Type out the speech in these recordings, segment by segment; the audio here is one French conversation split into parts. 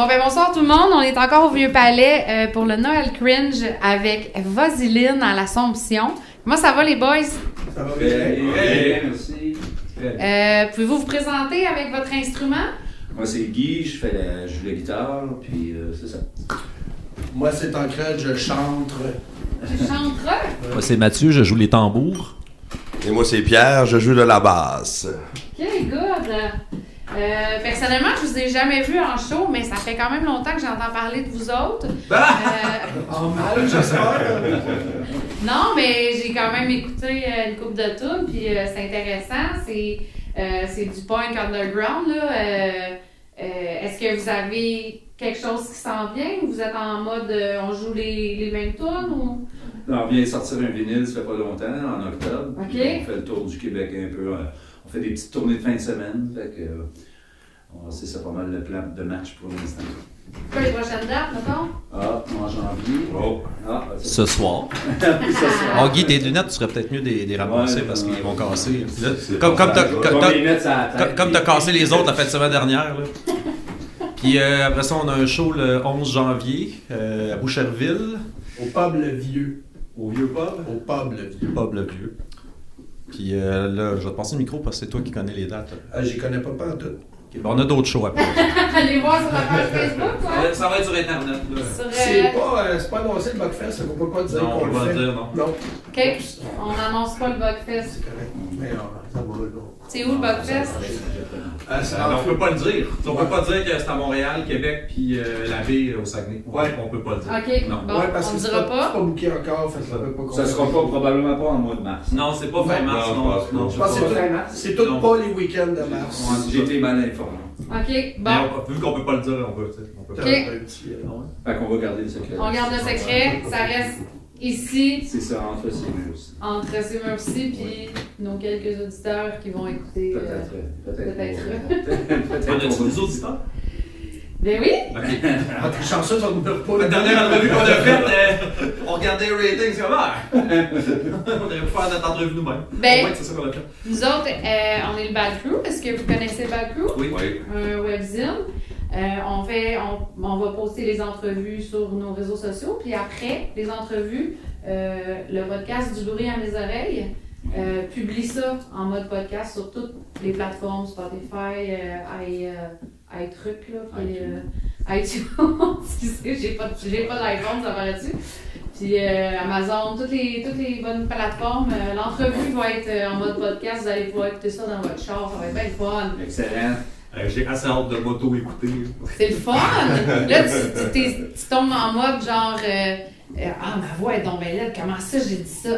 Bon, ben bonsoir tout le monde. On est encore au Vieux Palais pour le Noël Cringe avec Vaseline à l'Assomption. Comment ça va, les boys? Ça va bien, merci. Pouvez-vous vous présenter avec votre instrument? Moi, c'est Guy, je joue la guitare, puis c'est ça. Moi, c'est Tancred, je chante. Tu chanteras? Moi, c'est Mathieu, je joue les tambours. Et moi, c'est Pierre, je joue de la basse. OK, good. Personnellement, je vous ai jamais vu en show, mais ça fait quand même longtemps que j'entends parler de vous autres. En mal, j'espère. Non, mais j'ai quand même écouté une couple de tunes, puis c'est intéressant. C'est du punk underground, là. Est-ce que vous avez quelque chose qui s'en vient ou vous êtes en mode on joue les mêmes tunes ou... On vient de sortir un vinyle, ça fait pas longtemps, en octobre. OK. On fait le tour du Québec un peu. On fait des petites tournées de fin de semaine. Fait que, c'est ça pas mal le plan de match pour l'instant. Quoi les prochaines dates, mettons? En janvier. Oh. Ça. Ce soir. Ce soir. Oh, Guy, tes lunettes, tu serais peut-être mieux des ramasser Ouais, parce ouais. qu'ils vont casser. Là, C'est comme pas t'as grave. On va les mettre sur la tête, comme t'as cassé les autres la fin de semaine dernière. Là. Puis après ça, on a un show le 11 janvier à Boucherville. Au pub le vieux. Au vieux pub. Au pub le vieux. Pub le vieux. Puis là, je vais te passer le micro parce que c'est toi qui connais les dates. J'y connais pas tout. Okay, bon, on a d'autres shows après. Allez voir sur la page Facebook, quoi. Ça va être sur Internet. Là. Sur, C'est pas annoncé le Bugfest, ça ne peut pas dire Non, qu'on on le va fait. le dire, non. Non. OK. On n'annonce pas le Bugfest. C'est correct. Mais ça va, là. C'est où le Bugfest? On peut pas le dire. On peut pas dire que c'est à Montréal, Québec, puis la baie au Saguenay. Ouais. On peut pas le dire. OK. Non. Bon, Ouais, parce on que ne c'est dira pas pas. booké encore, fait que ça veut pas qu'on... Ça sera pas, probablement pas en mois de mars. Non, c'est pas fin mars, non. Non, Je pense que c'est tout Non. pas les week-ends de mars. J'ai été mal informé. OK. Mais Bon. vu qu'on peut pas le dire, on peut. On peut OK. Un petit, Fait qu'on va garder le secret. On garde le secret. Ça reste ici, C'est ça, entre ces murs aussi. entre ces murs-ci, puis nos quelques auditeurs qui vont écouter. Peut-être. On a-tu des auditeurs? Ben oui! Ah, t'es chanceuse, on ne peut pas... La dernière entrevue qu'on a faite, on regardait les ratings, c'est comment? On aurait pu faire notre entrevue nous-mêmes. Ben- Au moins, c'est ça qu'on a fait. Nous autres, on est le Bad Crew. Est-ce que vous connaissez le Bad Crew? Oui. Un webzine. On va poster les entrevues sur nos réseaux sociaux. Puis après les entrevues, le podcast du bruit à mes oreilles publie ça en mode podcast sur toutes les plateformes, Spotify, iTruc, là, puis iTunes. Excusez, j'ai pas d'iPhone, ça paraît-tu. Puis Amazon, toutes les bonnes plateformes. L'entrevue va être en mode podcast. Vous allez pouvoir écouter ça dans votre char. Ça va être bien le fun. Excellent. J'ai assez hâte de m'auto-écouter. C'est le fun! Là, tu tombes en mode genre ma voix est donc belle laide, comment ça j'ai dit ça?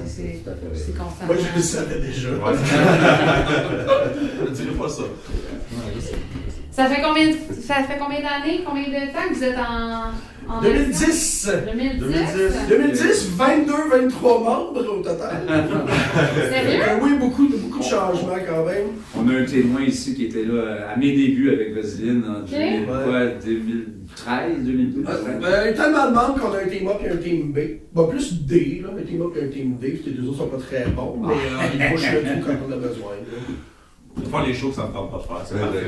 C'est constant. Moi, je le savais déjà. Ouais. Je ne dirais pas ça. Ça fait combien d'années, combien de temps que vous êtes en 2010. 2010? 2010, 22, 23 membres au total. Sérieux? Oui, beaucoup de changements quand même. On a un témoin ici qui était là à mes débuts avec Vaseline en Ok. 2013, 2012. Il y a tellement de membres qu'on a un team A et un team B. Bah, plus D, là, un team A et un team D, parce que les deux autres sont pas très bons, mais ils pushent le tout quand on a besoin. Je vais faire les shows que ça me tente pas de faire. C'est Ouais, parfait.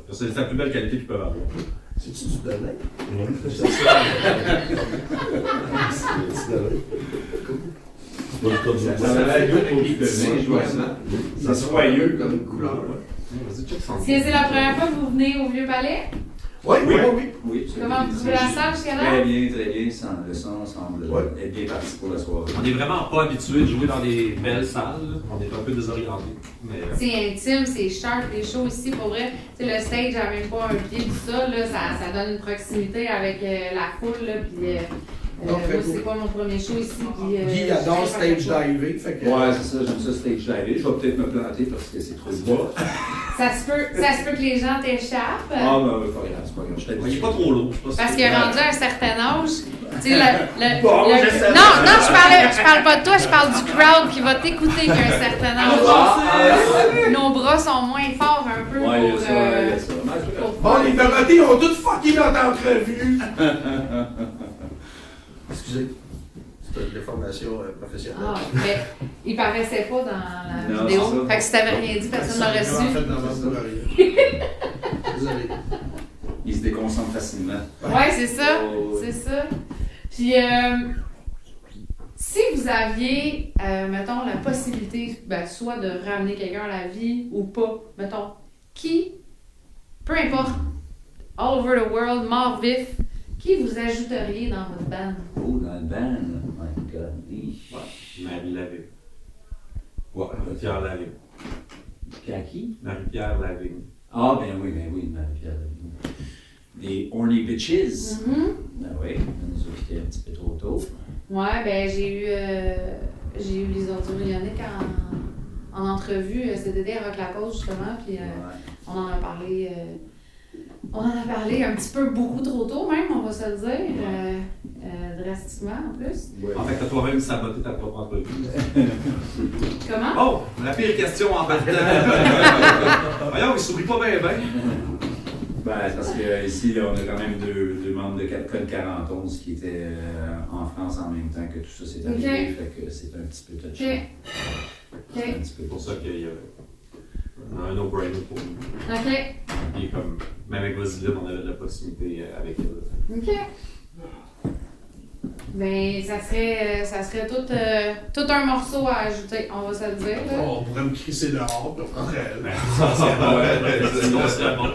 C'est ça. C'est la plus belle qualité qu'ils peuvent avoir. C'est-tu du donné? C'est ça. Ça va être good pour de vin, je vois ça. C'est soyeux comme couleur. Vas-y, check ça. Est-ce que c'est la première fois que vous venez au Vieux Palais? Oui. Oui, c'est Comment vous trouvez la salle jusqu'à là? Très bien, très bien. Le son semble être bien parti pour la soirée. On n'est vraiment pas habitué de jouer dans des belles salles. Là. On est un peu désorienté. Mais C'est intime, c'est sharp, les shows ici, pour vrai. Tu sais, le stage n'a même pas un pied, tout ça, là, ça donne une proximité avec la foule, là, puis moi, c'est pas mon premier show ici. Puis, Guy adore stage diver. Fait que, Ouais, c'est ça, j'aime ça stage diver. Je vais peut-être me planter parce que c'est trop bas. ça se peut que les gens t'échappent. Ah, ben, c'est pas grave, c'est pas grave. Je il n'est t'habitue. pas trop lourd. Parce qu'il est rendu à un certain âge. Tu sais, Bon, je sais. non, je parle pas de toi, je parle du crowd qui va t'écouter qu'à un certain âge. Nos bras sont moins forts un peu Ouais, il y a pour. ça, il y a ça. Bon, les Dorothées ont toutes fucké notre entrevue. Excusez. C'est une déformation professionnelle. Ah, mais il paraissait pas dans la Non, vidéo. c'est ça. Fait que si t'avais rien dit, personne n'aurait En su. fait, dans ma rien. Désolé. Il se se déconcentre facilement. Ouais, c'est ça. Oh, C'est ça. Puis, si vous aviez, mettons, la possibilité, soit de ramener quelqu'un à la vie ou pas, mettons, qui, peu importe, all over the world, mort vif, qui vous ajouteriez dans votre band? Oh, dans le band, oh my God. Marie Lavigne. Ouais. Marie-Pierre Lavigne. Qui? Marie-Pierre Lavigne. Ah, ben oui, Marie-Pierre. Des Horny Bitches. Mm-hmm. Ben oui, on nous a quittés un petit peu trop tôt. Ouais, j'ai eu les Ordurioniques en entrevue cet été à Rock la Cause, justement, puis on en a parlé. On en a parlé un petit peu beaucoup trop tôt, même, on va se le dire. Drastiquement, en plus. Ouais. En fait, t'as toi-même saboté ta propre entrevue. Comment? Oh, la pire question en partant. Voyons, il sourit pas bien, Ben, c'est parce que ici, là, on a quand même deux membres de Code 41 qui étaient en France en même temps que tout ça s'est arrivé. Fait que c'est un petit peu touché. OK. C'est pour ça qu'il y a un no-brainer pour nous. OK. Et comme, même avec Vasilide, on avait de la proximité avec elle. OK. Ben, ça serait tout un morceau à ajouter, on va se le dire. Là. On pourrait me crisser dehors, puis on prendrait elle. Sinon, c'est la bonne.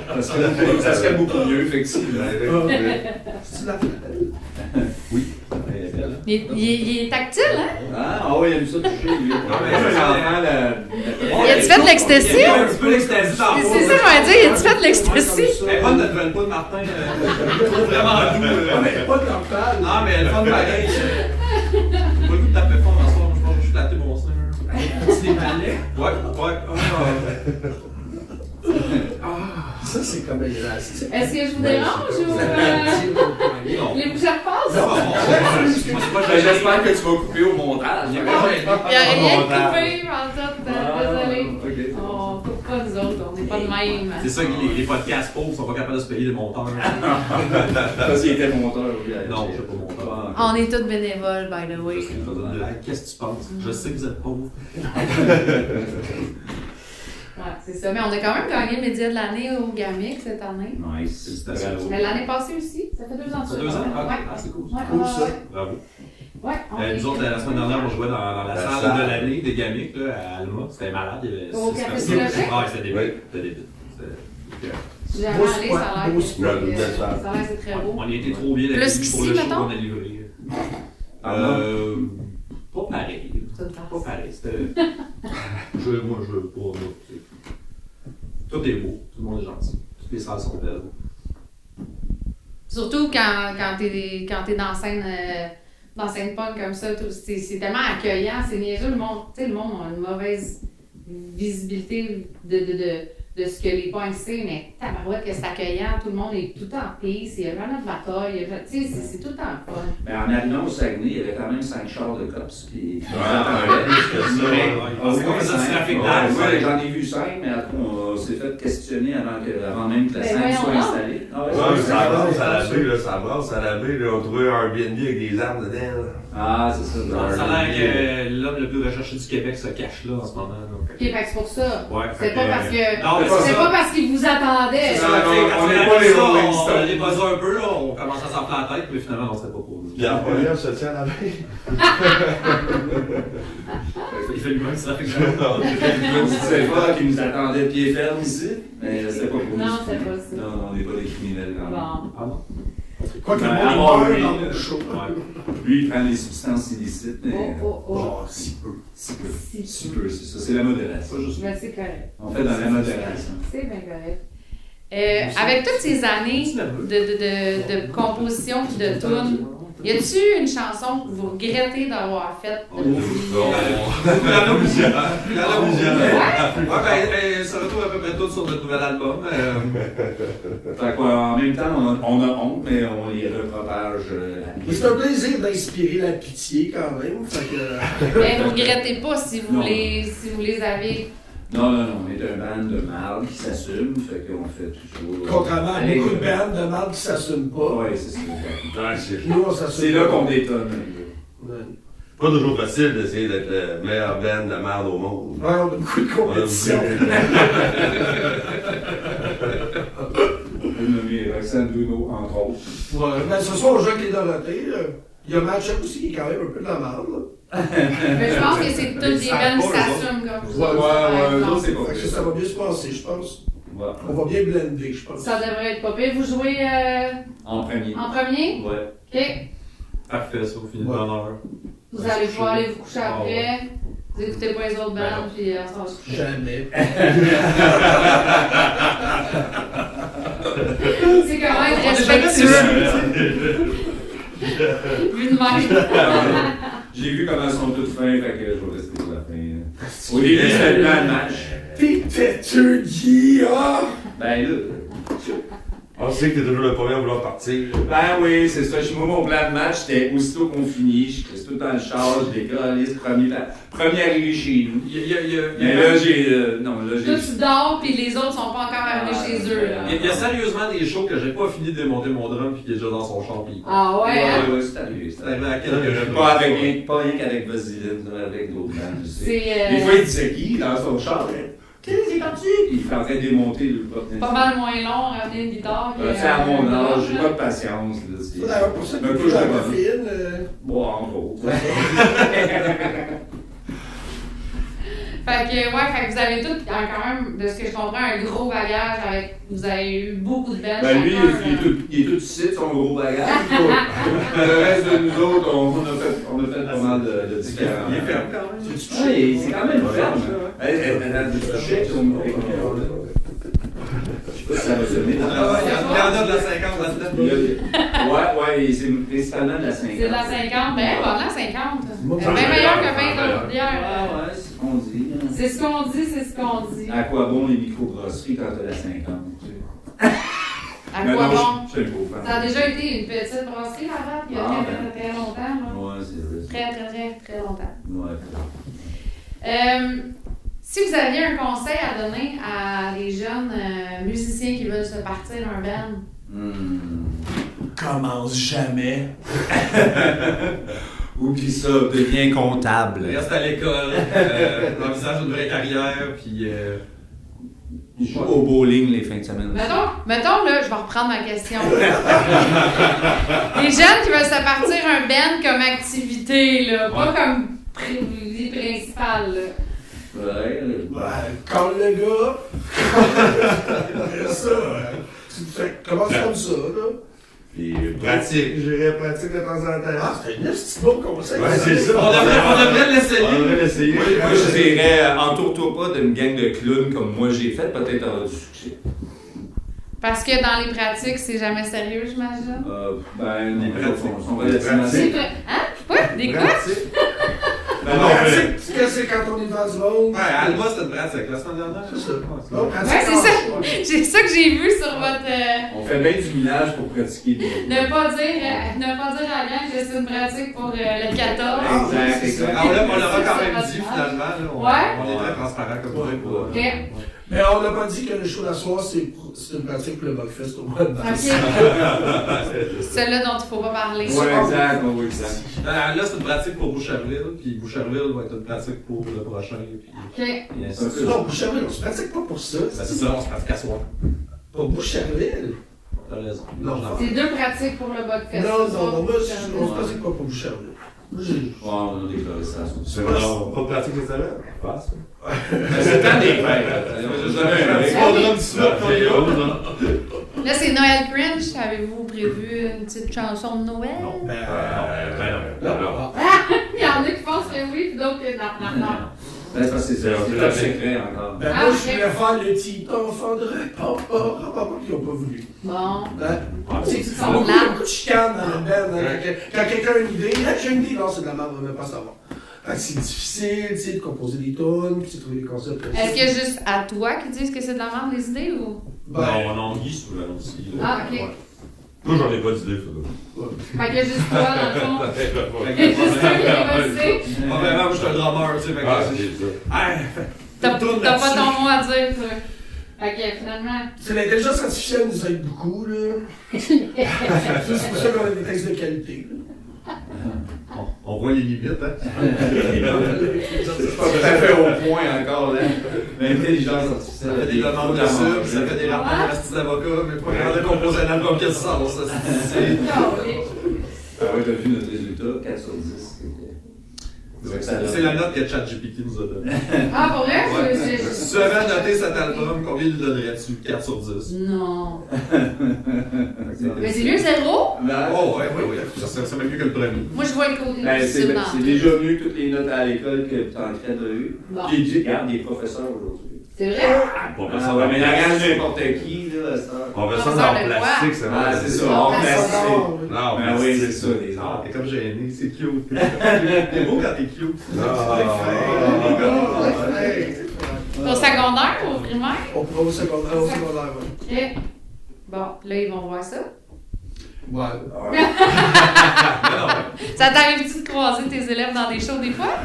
Ça serait beaucoup mieux, effectivement. C'est la fête. Oui. Il est tactile, hein? Ah oui, il aime ça toucher, lui. Y a-tu fait de l'ecstasy? Un petit peu l'ecstasy dans C'est ça, je vais dire, y a-tu fait de l'ecstasy? Elle est bonne notre nouvelle poudre, Martin. Vraiment doux. Ah, mais pas de l'enfant. Ah, mais elle est fun pareil. J'ai pas le goût de taper fort en soir, je pense que je suis flatté mon sein. C'est des balais. Ouais. Ça, c'est comme élastique. Est-ce que je vous dérange ou Non. les bouchées passent? J'espère que tu vas couper au montage. Il n'y a rien de coupé, en tout, désolé. Ok. On coupe pas nous autres, on n'est pas de même. C'est ça que les podcasts pauvres sont pas capables de se payer des monteurs. Parce qu'il était monteur. Non, je suis pas monteur. On est tous bénévoles, by the way. Qu'est-ce que tu penses? Je sais que vous êtes pauvres. Ouais, c'est ça. Mais on a quand même gagné le média de l'année au GAMIC cette année. Nice. Bravo. Mais l'année passée aussi, ça fait 2 ans de Ça suite. fait 2 ans? Ouais. Ah, c'est cool. Ouais, Cool, ouais, ça. ouais. Bravo. Ouais, on est- Nous autres, la semaine dernière, on jouait dans la salle de l'année des Gamiques là, à Alma. C'était malade. Il y avait Au 6 Café personnes. Sylogé? Ah, c'était débile. Oui. C'était débile. C'était- Je suis jamais Beau allée, ça a l'air beau que spot, beau c'est- spot. ça a l'air que c'est très beau. On y était trop bien Plus accueillis qu'ici, pour le show mettons? qu'on a livré. Euh, Pas pareil. C'est une farce. Pas pareil. C'était. Moi, je veux pas. Tout est beau. Tout le monde est gentil. Toutes les salles sont belles. Surtout quand t'es dans scène punk comme ça, c'est tellement accueillant, c'est niaiseux, le monde a une mauvaise visibilité de ce que les punks c'est, mais tabarouette que c'est accueillant, tout le monde est tout le temps en peace, il y a vraiment de bataille, tu sais, c'est tout le temps le fun. Mais en arrivant au Saguenay, il y avait quand même 5 chars de cops. Puis C'est comme ça du trafic d'air. Ouais, j'en ai vu 5, mais après, on s'est fait questionner avant même que la Ben, scène voyons soit donc. installée. Ah, Ouais, ça brasse à la c'est baie, là, ça brasse à la baie, là. On trouvait un Airbnb avec des armes dedans, là. Ah, c'est ça. Ça a l'air que l'homme le plus recherché du Québec se cache là en ce moment. Donc. Ok, fait que c'est pour ça. Ouais, C'est pas parce que. Non, mais C'est pas parce qu'ils vous attendaient. C'est ça, Non, tu sais, on quand est on pas a les fait ça, Rolling on Stones. a déposé un peu, là, on commence à s'en faire la tête, mais finalement, non, c'était pas pour nous. Pierre-Paul se tient à la baie. Il fait lui-même ça fait que je On se disait pas qu'ils nous attendaient pied ferme ici, mais c'était pas pour nous. Non, c'était pas ça. Non, on n'est pas des criminels quand même. Bon. Ah non? Quoi que le Ben, monde alors, meurt lui, dans le show. Lui, il prend des substances illicites, mais Oh. Genre, si peu. si peu. Si. Si peu, c'est ça. C'est la modération. Mais c'est correct. On fait dans la modération. C'est bien correct. Avec toutes ces années de composition et de tunes, y a-tu une chanson que vous regrettez d'avoir faite depuis? Il y en a plusieurs. Il y en a plusieurs. Ouais, ben, ça retrouve à peu près tout sur notre nouvel album. Fait quoi, en même temps, on a honte, mais on les repropage. Mais c'est un plaisir d'inspirer la pitié quand même. Fait que. Mais vous regrettez pas si vous Non. les avez. Non, on est un band de marde qui s'assume, fait qu'on fait toujours. Contrairement à beaucoup de bandes de marde qui s'assument pas. Ouais, c'est ça. Nous, on s'assume. C'est là qu'on détonne un peu. Ouais. Pas toujours facile d'essayer d'être le meilleur band de merde au monde. Ouais, on a beaucoup de compétition. Ça Sanduno, entre autres. Ouais, mais ce soir, on joue avec les Dorothées. Il y a Matchup aussi qui est quand même un peu de la merde. Mais je pense que c'est toutes des bands qui s'assument comme vous. Ouais, autres, eux autres, c'est pas Fait que pire. ça va bien se passer, je pense. Ouais. On va bien blender, je pense. Ça devrait être pas pire. Vous jouez En premier. en premier? Ouais. OK. Parfait, ça, au final de bonne heure. Vous allez pouvoir aller vous coucher Ah, après. Vous écoutez pas les autres Ben bands, non. puis on va se coucher. Jamais. C'est quand même On est jamais respectueux. Vu de même. J'ai vu comment ils sont toutes fins, fait que je vais rester pour la fin. Au début, c'était le plan de match. T'es têteux, Guy, ah! Ben là. On sait que t'es toujours le premier à vouloir partir. Ben oui, c'est ça. Chez moi, mon plan de match, c'était aussitôt qu'on finit, je reste tout le temps le char, je décolle, premier arrivé chez nous. Mais là, Toi, tu dors, puis les autres sont pas encore arrivés chez eux. Là. Il y a sérieusement des shows que j'ai pas fini de démonter mon drum puis qui est déjà dans son char puis Ah ouais, hein? Ouais, c'est arrivé. c'est arrivé à quelques Pas rien qu'avec Vaseline, avec d'autres bandes, je sais. C'est Des fois, il disait Guy dans son char, c'est parti! Il est en train de démonter le porte pas mal moins long à ramener une guitare. que, C'est à mon âge, drum, j'ai là. pas de patience. Là, c'est... C'est d'ailleurs pour ça que Un peu tu joues à la de caféine. Bon, en gros. Fait que vous avez tous quand même, de ce que je comprends, un gros bagage avec. Vous avez eu beaucoup de bands. Ben lui, chacun, il est tout ici, son gros bagage. Le reste de nous autres, on a fait pas mal de différents. Il est ferme quand même. Oui, c'est quand même ferme. Elle a du toucher sur nous. Je sais pas si ça va sonner. Il y en a de la 50 là-dedans. Ouais, c'est principalement de la 50. C'est de la 50, mais pas de la 50. Moi, C'est j'en bien ai meilleur pas. que 20 d'autres bières. Ouais, c'est ce qu'on dit. hein. C'est ce qu'on dit, c'est ce qu'on dit. À quoi bon les microbrasseries quand t'as la 50? Tu sais? À Mais quoi non, bon? Je suis un beau fan. Ça a déjà été une petite brasserie là-bas, il y a Ah, très longtemps. Là. Ouais, c'est vrai. Très longtemps. Ouais. Si vous aviez un conseil à donner à des jeunes musiciens qui veulent se partir d'un band, Commence jamais. Oublie ça, Deviens comptable. Reste à l'école, envisage une vraie carrière puis je joue au bowling les fins de semaine. mettons là, je vais reprendre ma question. Les jeunes qui veulent se partir un band comme activité, là, pas comme vie principale. Là. Ouais, Quand le gars. Après ça, commence comme ça, là. Puis pratique. J'irai pratique de temps en temps. Ah, c'est un petit bon conseil. Ouais, c'est ça. on devrait l'essayer. On devrait l'essayer. moi je dirais, entoure-toi pas d'une gang de clowns comme moi j'ai fait, peut-être avoir du succès. Parce que dans les pratiques, c'est jamais sérieux, j'imagine. Ben, Des pratiques. on va laisser ma C'est vrai. Hein? Quoi? Des quoi? Pratique. Ben Non, non, pratique, tu sais, c'est quand on est dans du monde. Ouais, Alma, c'était une pratique la semaine dernière. C'est ça. Ouais, Non, pratique. Ouais, c'est ça. ouais. C'est ça que j'ai vu sur votre. on fait bien du minage pour pratiquer. Ne pas dire à la gang que c'est une pratique pour le 14. Exact, exact. Ah, on l'aura quand même dit finalement. Là, Ouais. On est très transparent comme ça. Pour, Ok. Mais on n'a pas dit que le show la soir, c'est une pratique pour le Bugfest au mois de mars. Ok. Celle-là dont il ne faut pas parler. Ouais, exact, ouais, exact. Là, c'est une pratique pour Boucherville, puis Boucherville va être une pratique pour le prochain. Puis, Ok. et ainsi de suite. Non, Boucherville, on se pratique pas pour ça. Ben, c'est ça, on se pratique à soir. Pour Boucherville. T'as raison. Non. C'est deux pratiques pour le Bugfest. Non, moi, on se pratique pas pour Boucherville. Moi, j'ai. Ouais, on a déclaré ça. C'est vraiment pas de pratique cette semaine. Passe. C'est le temps des fêtes. Là, c'est Noël Cringe. Avez-vous prévu une petite chanson de Noël? Ben, Non. Il y en a qui pensent que oui, puis d'autres que non. C'est parce que c'est top secret encore. Ben, moi, je voulais faire le petit enfant de papa qui n'ont pas voulu. Bon. Ben, C'est c'est son beaucoup plan. de chicanes dans le band. Quand quelqu'un a une idée, j'ai une idée, non, c'est de la merde, on ne veut même pas savoir. Fait que c'est difficile, tu sais, de composer des tunes, puis de trouver des concepts. Est-ce que juste à toi qui disent que c'est de la merde les idées ou? Ben, Non, non, Guy souvent aussi. Ah, ok. Moi, j'en ai pas d'idée, ça. Fait que juste toi, dans le fond. Fait que juste toi qui est bossé. Ah, ben, moi, je suis un drummer, tu sais. fait que- Ah, c'est ça. Ah, T'as tourne pas là-dessus. ton mot à dire, toi. Fait que finalement. c'est l'intelligence artificielle nous aide beaucoup, là. C'est pour ça qu'on a des textes de qualité, là. On voit les limites, hein. C'est pas tout à fait au point encore, là. L'intelligence artificielle. Ça fait des demandes de sub, ça fait des rapports à la d'avocat, mais pas capable de composer un album qui a du sens, ça, c'est... Ah oui, t'as vu notre résultat, 4 sur 10. C'est la note que ChatGPT nous a donnée. Ah, pour vrai? Ouais. Si tu avais noté cet album, combien lui donnerais-tu? 4 sur 10. Non. Mais c'est mieux zéro? Oh, ouais. Ça même mieux que le premier. Moi, je vois le côté Ben, difficile dans c'est tout. déjà mieux que toutes les notes à l'école que Tancred a eues. Bon. Puis il dit, regarde, des professeurs aujourd'hui. C'est vrai? Ah ouais, mais la regarde n'importe qui, là, ça. On veut ça Professeur dans de le quoi? plastique, c'est vrai. Ah, c'est ça, Non, on mais place. ça Non, Ben oui, c'est ça, les arts. T'es comme gêné, c'est cute. T'es beau quand t'es cute. Au secondaire ou au primaire? On pourra au secondaire, ouais. Ok. Bon, là, ils vont voir ça. Ouais. Ça t'arrive-tu de croiser tes élèves dans des shows des fois?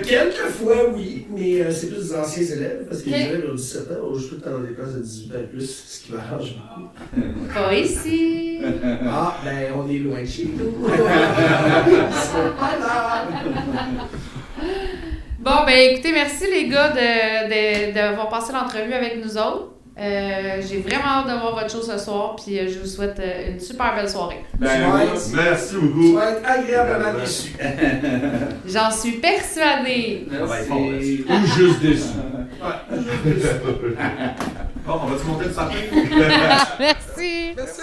Quelques fois, oui, mais c'est plus des anciens élèves, parce que les Ok. élèves ont 17 ans, on joue tout le temps dans des classes de 18 ans et plus, ce qui m'arrange beaucoup. Pas ici. Ah, ben, on est loin de chez nous. Ils sont pas là. Bon, ben écoutez, merci les gars d'avoir passé l'entrevue avec nous autres. J'ai vraiment hâte de voir votre show ce soir, puis je vous souhaite une super belle soirée. Ben, Tu moi, vas être- Merci tu beaucoup. vas être agréablement déçu. J'en suis persuadée. merci. Ou juste déçu. Bon, on va-tu monter le sapin? Merci. Merci.